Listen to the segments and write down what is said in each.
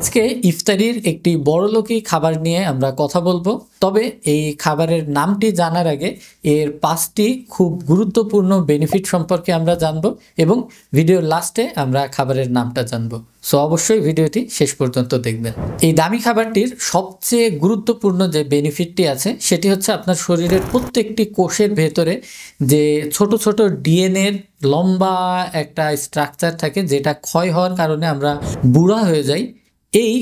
আজকে ইফতারির একটি বড়লোকি খাবার নিয়ে আমরা কথা বলবো। তবে এই খাবারের নামটি জানার আগে এর 5টি খুব গুরুত্বপূর্ণ বেনিফিট সম্পর্কে আমরা জানবো এবং ভিডিওর লাস্টে আমরা খাবারের নামটা জানবো। সো অবশ্যই ভিডিওটি শেষ পর্যন্ত দেখবেন। এই দামি খাবারটির সবচেয়ে গুরুত্বপূর্ণ যে বেনিফিটটি আছে সেটি হচ্ছে আপনার শরীরের প্রত্যেকটি কোষের ভেতরে যে ছোট ছোট ডিএনএর লম্বা একটা স্ট্রাকচার থাকে, যেটা ক্ষয় হওয়ার কারণে আমরা বুড়া হয়ে যাই। এই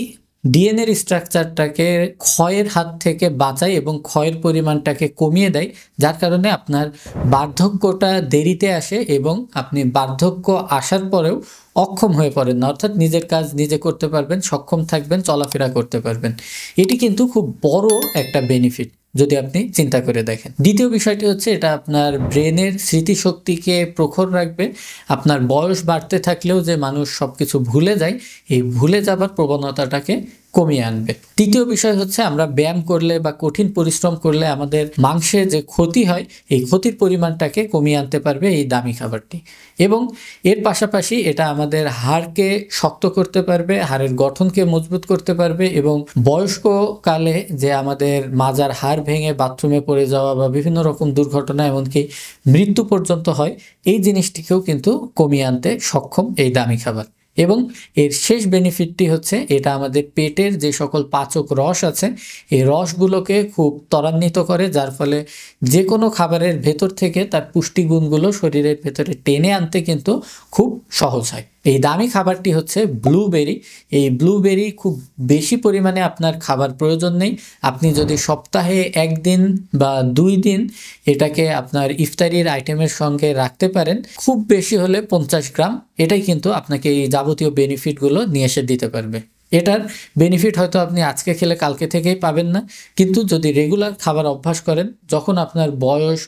ডিএনএর স্ট্রাকচারটাকে ক্ষয়ের হাত থেকে বাঁচায় এবং ক্ষয়ের পরিমাণটাকে কমিয়ে দেয়, যার কারণে আপনার বার্ধক্যটা দেরিতে আসে এবং আপনি বার্ধক্য আসার পরেও অক্ষম হয়ে পড়েন না, অর্থাৎ নিজের কাজ নিজে করতে পারবেন, সক্ষম থাকবেন, চলাফেরা করতে পারবেন। এটি কিন্তু খুব বড় একটা বেনিফিট যদি আপনি চিন্তা করে দেখেন। দ্বিতীয় বিষয়টি হচ্ছে এটা আপনার ব্রেনের স্মৃতিশক্তিকে প্রখর রাখবে। আপনার বয়স বাড়তে থাকলেও যে মানুষ সবকিছু ভুলে যায়, এই ভুলে যাবার প্রবণতাটাকে কমিয়ে আনবে। তৃতীয় বিষয় হচ্ছে আমরা ব্যায়াম করলে বা কঠিন পরিশ্রম করলে আমাদের মাংসে যে ক্ষতি হয়, এই ক্ষতির পরিমাণটাকে কমিয়ে আনতে পারবে এই দামি খাবারটি। এবং এর পাশাপাশি এটা আমাদের হাড়কে শক্ত করতে পারবে, হাড়ের গঠনকে মজবুত করতে পারবে এবং বয়স্ককালে যে আমাদের মাজার হাড় ভেঙে বাথরুমে পড়ে যাওয়া বা বিভিন্ন রকম দুর্ঘটনা এমনকি মৃত্যু পর্যন্ত হয়, এই জিনিসটিকেও কিন্তু কমিয়ে আনতে সক্ষম এই দামি খাবার। এবং এর শেষ বেনিফিটটি হচ্ছে এটা আমাদের পেটের যে সকল পাচক রস আছে, এই রসগুলোকে খুব ত্বরান্বিত করে, যার ফলে যে কোনো খাবারের ভেতর থেকে তার পুষ্টিগুণগুলো শরীরের ভেতরে টেনে আনতে কিন্তু খুব সহজ হয়। এই দামি খাবারটি হচ্ছে ব্লুবেরি। এই ব্লুবেরি খুব বেশি পরিমাণে আপনার খাবার প্রয়োজন নেই। আপনি যদি সপ্তাহে 1 দিন বা 2 দিন এটাকে আপনার ইফতারির আইটেমের সঙ্গে রাখতে পারেন, খুব বেশি হলে 50 গ্রাম, এটাই কিন্তু আপনাকে এই যাবতীয় বেনিফিটগুলো নিয়ে এসে দিতে পারবে। এটার বেনিফিট হয়তো আপনি আজকে খেলে কালকে থেকেই পাবেন না, কিন্তু যদি রেগুলার খাবার অভ্যাস করেন, যখন আপনার বয়স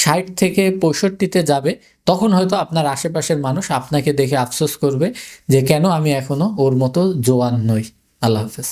60 থেকে 65-তে যাবে, তখন হয়তো আপনার আশেপাশের মানুষ আপনাকে দেখে আফসোস করবে যে কেন আমি এখনো ওর মতো জোয়ান নই। আল্লাহ হাফেজ।